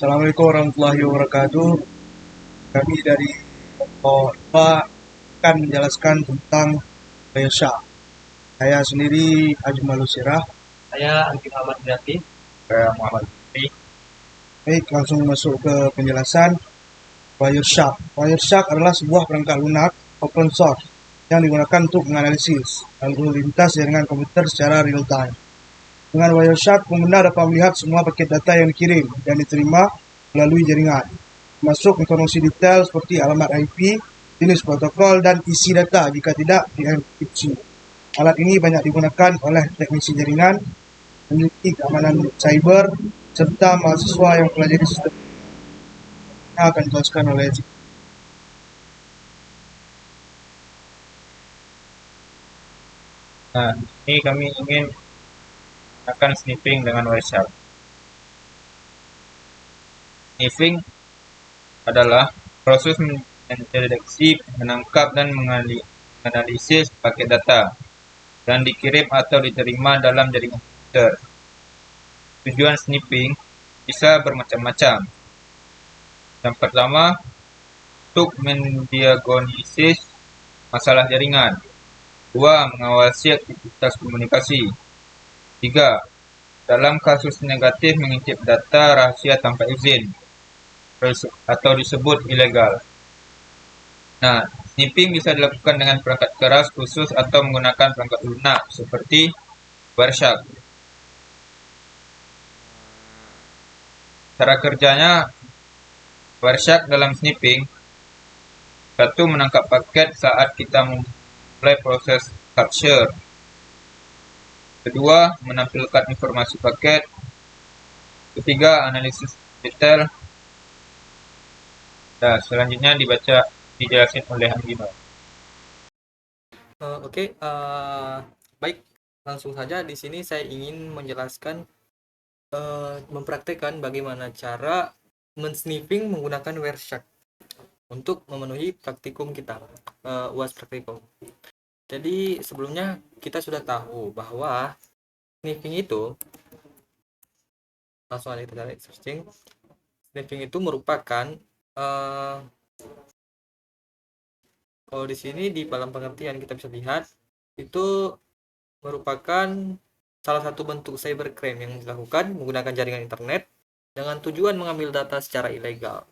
Assalamualaikum warahmatullahi wabarakatuh. Kami dari kelompok 2 akan menjelaskan tentang Wireshark. Saya sendiri Ajmal Sirah. Saya Anggi Muhammad Zaki. Saya Muhammad Zaki. Baik, langsung masuk ke penjelasan. Wireshark. Wireshark adalah sebuah perangkat lunak open source yang digunakan untuk menganalisis lalu lintas jaringan komputer secara real time. Dengan Wireshark, pengguna dapat melihat semua paket data yang dikirim dan diterima melalui jaringan, masuk informasi detail seperti alamat IP, jenis protokol, dan isi data jika tidak dienkripsi. Alat ini banyak digunakan oleh teknisi jaringan, peneliti keamanan cyber, serta mahasiswa yang mempelajari sistem yang akan dijelaskan oleh Nah, ini kami ingin akan sniffing dengan Wireshark. Sniffing adalah proses mendeteksi, menangkap, dan menganalisis paket data yang dikirim atau diterima dalam jaringan komputer. Tujuan sniffing bisa bermacam-macam. Yang pertama, untuk mendiagnosis masalah jaringan. 2. Mengawasi aktivitas komunikasi. 3. Dalam kasus negatif mengintip data rahasia tanpa izin atau disebut ilegal. Nah, sniffing bisa dilakukan dengan perangkat keras khusus atau menggunakan perangkat lunak seperti Wireshark. Cara kerjanya Wireshark dalam sniffing, satu, menangkap paket saat kita memulai proses capture. Kedua, menampilkan informasi paket. Ketiga, analisis detail. Dan selanjutnya dijelasin oleh Anggino. Oke, baik. Langsung saja di sini saya ingin menjelaskan, mempraktikkan bagaimana cara mensniffing menggunakan Wireshark untuk memenuhi praktikum kita, UAS praktikum. Jadi sebelumnya kita sudah tahu bahwa sniffing itu, langsung aja kita cari searching. Sniffing itu merupakan, kalau di sini di dalam pengertian kita bisa lihat itu merupakan salah satu bentuk cybercrime yang dilakukan menggunakan jaringan internet dengan tujuan mengambil data secara ilegal.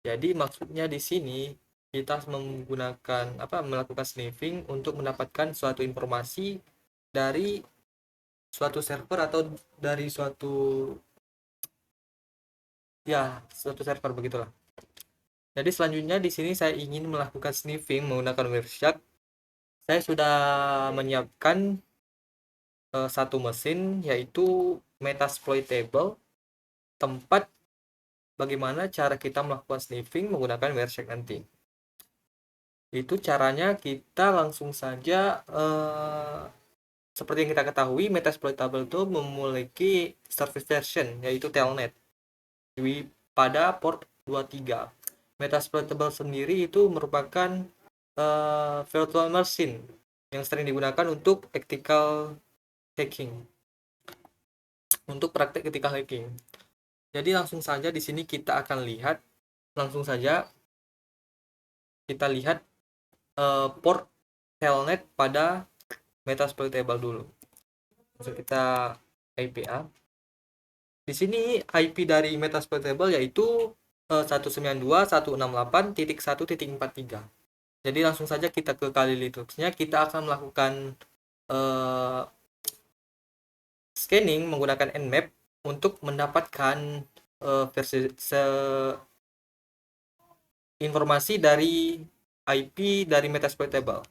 Jadi maksudnya di sini kita melakukan sniffing untuk mendapatkan suatu informasi dari suatu server atau dari suatu server begitulah. Jadi selanjutnya di sini saya ingin melakukan sniffing menggunakan Wireshark. Saya sudah menyiapkan satu mesin, yaitu Metasploitable, tempat bagaimana cara kita melakukan sniffing menggunakan Wireshark nanti. Itu caranya kita langsung saja, seperti yang kita ketahui, Metasploitable itu memiliki service version, yaitu Telnet pada port 23. Metasploitable sendiri itu merupakan virtual machine yang sering digunakan untuk ethical hacking, untuk praktek ethical hacking. Jadi langsung saja di sini kita akan lihat, port telnet pada Metasploitable dulu. Langsung kita IPA. Di sini IP dari Metasploitable yaitu 192.168.1.43. Jadi langsung saja kita ke kali Linuxnya, kita akan melakukan scanning menggunakan Nmap untuk mendapatkan informasi dari IP dari Metasploitable,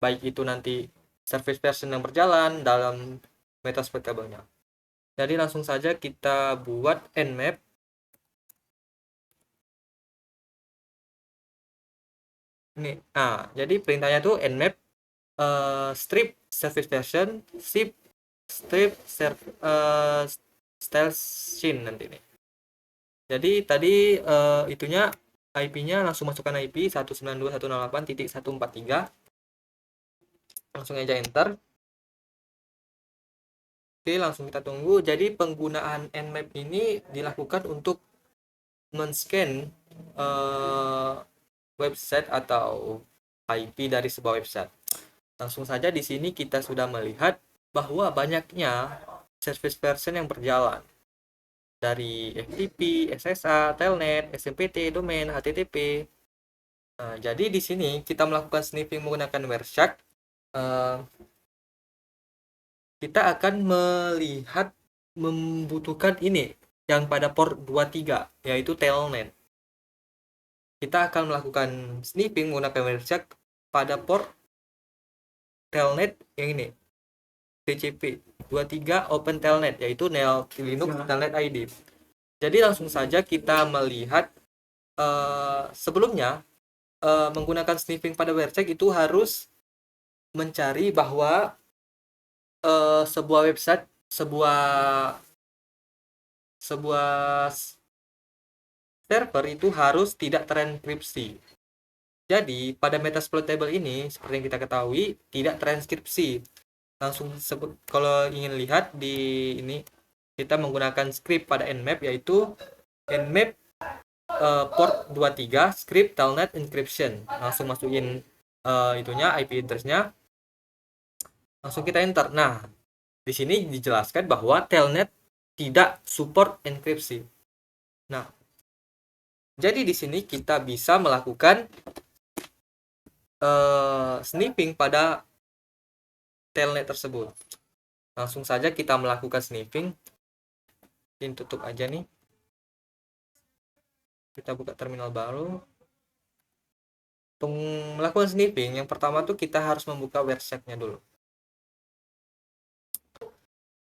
baik itu nanti service version yang berjalan dalam Metasploitable-nya. Jadi langsung saja kita buat Nmap. Ini, jadi perintahnya tuh Nmap strip service version strip style scene nanti nih. Jadi tadi itunya IP-nya langsung masukkan IP 192.168.143. Langsung aja enter. Oke, langsung kita tunggu. Jadi penggunaan Nmap ini dilakukan untuk men-scan website atau IP dari sebuah website. Langsung saja di sini kita sudah melihat bahwa banyaknya service version yang berjalan dari FTP, SSA, Telnet, SMPT, domain, HTTP. Nah, jadi di sini kita melakukan sniffing menggunakan Wireshark. Kita akan melihat membutuhkan ini yang pada port 23 yaitu Telnet. Kita akan melakukan sniffing menggunakan Wireshark pada port Telnet yang ini, TCP 23 Open Telnet, yaitu Linux Telnet ID. Jadi langsung saja kita melihat sebelumnya menggunakan sniffing pada Wireshark itu harus mencari bahwa sebuah website, sebuah server itu harus tidak terenkripsi. Jadi pada Metasploitable ini seperti yang kita ketahui tidak terenkripsi. Langsung kalau ingin lihat di ini kita menggunakan script pada Nmap, yaitu Nmap port 23 script telnet encryption. Langsung masukin itunya IP address-nya. Langsung kita enter. Nah, di sini dijelaskan bahwa telnet tidak support enkripsi. Nah, jadi di sini kita bisa melakukan sniffing pada telnet tersebut. Langsung saja kita melakukan sniffing. Ini tutup aja nih. Kita buka terminal baru. Untuk melakukan sniffing, yang pertama tuh kita harus membuka Wireshark-nya dulu.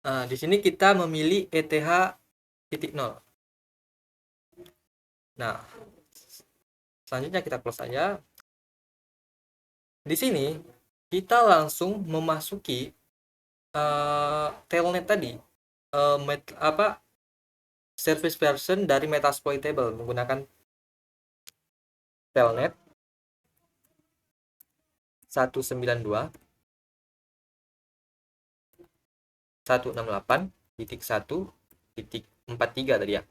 Nah, di sini kita memilih ETH.0. Nah, selanjutnya kita close saja. Di sini kita langsung memasuki telnet tadi, service version dari Metasploitable menggunakan telnet 192.168.1.43 tadi ya.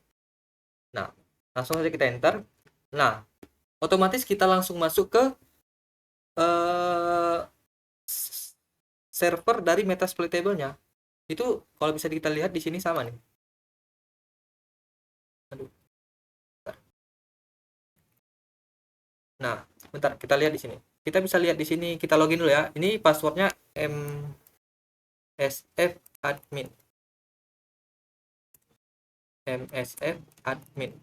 Nah, langsung saja kita enter. Nah, otomatis kita langsung masuk ke server dari Metasploitable-nya. Itu kalau bisa kita lihat di sini sama nih. Aduh. Nah, bentar kita lihat di sini. Kita bisa lihat di sini, kita login dulu ya. Ini passwordnya MSF admin. MSF admin.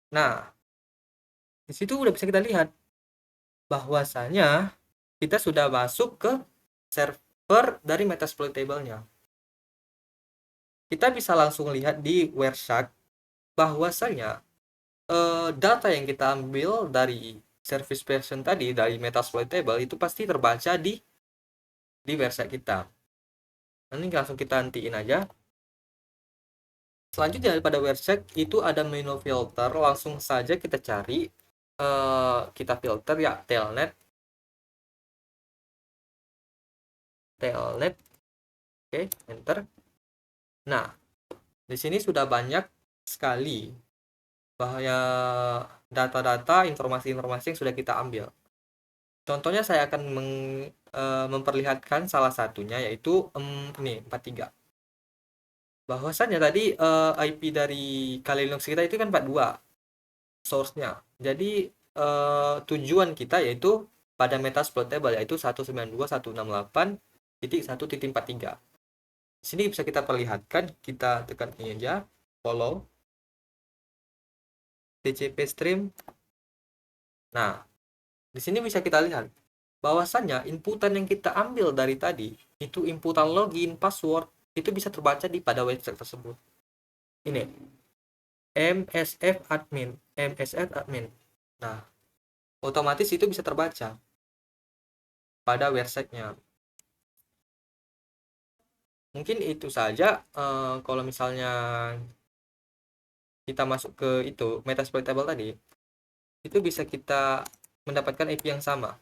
Nah, di situ udah bisa kita lihat bahwasanya kita sudah masuk ke server dari Metasploitable-nya. Kita bisa langsung lihat di Wireshark bahwasanya data yang kita ambil dari service version tadi dari Metasploitable itu pasti terbaca di Wireshark kita. Nanti langsung kita hentiin aja. Selanjutnya pada Wireshark itu ada menu filter, langsung saja kita cari, kita filter ya telnet, oke, enter. Nah, di sini sudah banyak sekali bahaya data-data, informasi-informasi yang sudah kita ambil. Contohnya saya akan memperlihatkan salah satunya, yaitu ini 43. Bahwasannya tadi IP dari Kali Linux kita itu kan 42 source-nya. Jadi tujuan kita yaitu pada Metasploitable, yaitu 192.168.1.43. Di sini bisa kita perlihatkan, kita tekan ini aja, follow TCP stream. Nah, di sini bisa kita lihat bahwasannya inputan yang kita ambil dari tadi itu inputan login, password, itu bisa terbaca di pada website tersebut. Ini MSF admin. Nah, otomatis itu bisa terbaca pada website-nya. Mungkin itu saja. Kalau misalnya kita masuk ke itu Metasploitable tadi, itu bisa kita mendapatkan IP yang sama.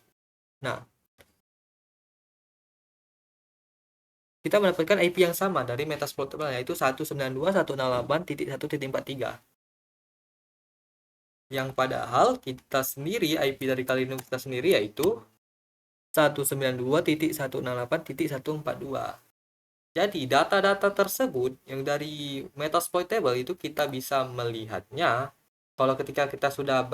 Nah, di sini bisa kita lihat bahwasannya inputan yang kita ambil dari tadi itu inputan login, password, itu bisa terbaca di pada website tersebut. Ini MSF admin. Nah, otomatis itu bisa terbaca pada website-nya. Mungkin itu saja. Kalau misalnya kita masuk ke itu Metasploitable tadi, itu bisa kita mendapatkan IP yang sama. Nah, kita mendapatkan IP yang sama dari Metasploitable, yaitu 192.168.1.43. Yang padahal kita sendiri, IP dari Kali Linux kita sendiri yaitu 192.168.142. Jadi data-data tersebut yang dari Metasploitable itu kita bisa melihatnya kalau ketika kita sudah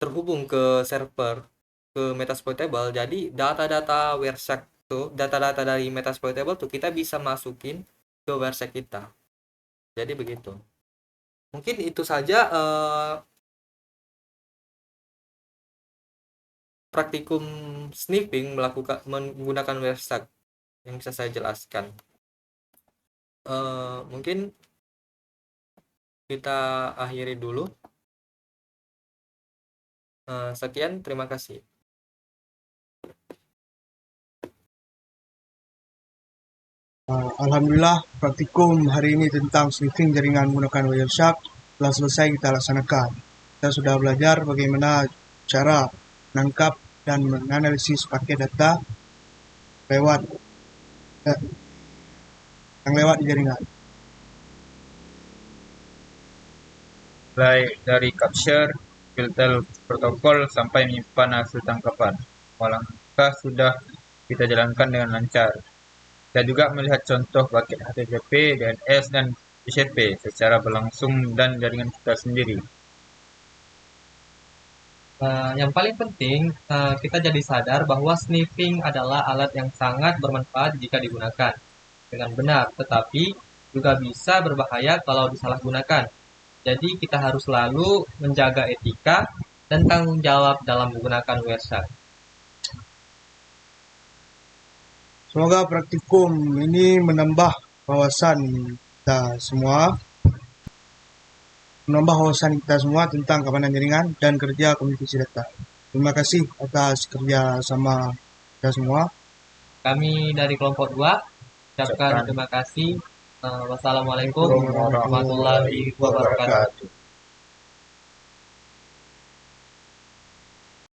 terhubung ke server ke Metasploitable. Jadi data-data Wireshark tuh, data-data dari Metasploitable tuh kita bisa masukin ke Wireshark kita. Jadi begitu. Mungkin itu saja praktikum sniffing menggunakan Wireshark yang bisa saya jelaskan. Mungkin kita akhiri dulu. Sekian, terima kasih. Alhamdulillah, praktikum hari ini tentang sniffing jaringan menggunakan Wireshark telah selesai kita laksanakan. Kita sudah belajar bagaimana cara menangkap dan menganalisis paket data yang lewat di jaringan. Mulai dari capture, filter protokol sampai menyimpan hasil tangkapan. Langkah sudah kita jalankan dengan lancar. Kita juga melihat contoh paket HTTP, DNS, dan TCP secara berlangsung dan jaringan kita sendiri. Yang paling penting, kita jadi sadar bahwa sniffing adalah alat yang sangat bermanfaat jika digunakan dengan benar, tetapi juga bisa berbahaya kalau disalahgunakan. Jadi kita harus selalu menjaga etika dan tanggung jawab dalam menggunakan Wireshark. Semoga praktikum ini menambah wawasan kita semua tentang keamanan jaringan dan kerja komunikasi data. Terima kasih atas kerja sama kita semua. Kami dari kelompok 2 ucapkan terima kasih. Wassalamualaikum warahmatullahi wabarakatuh.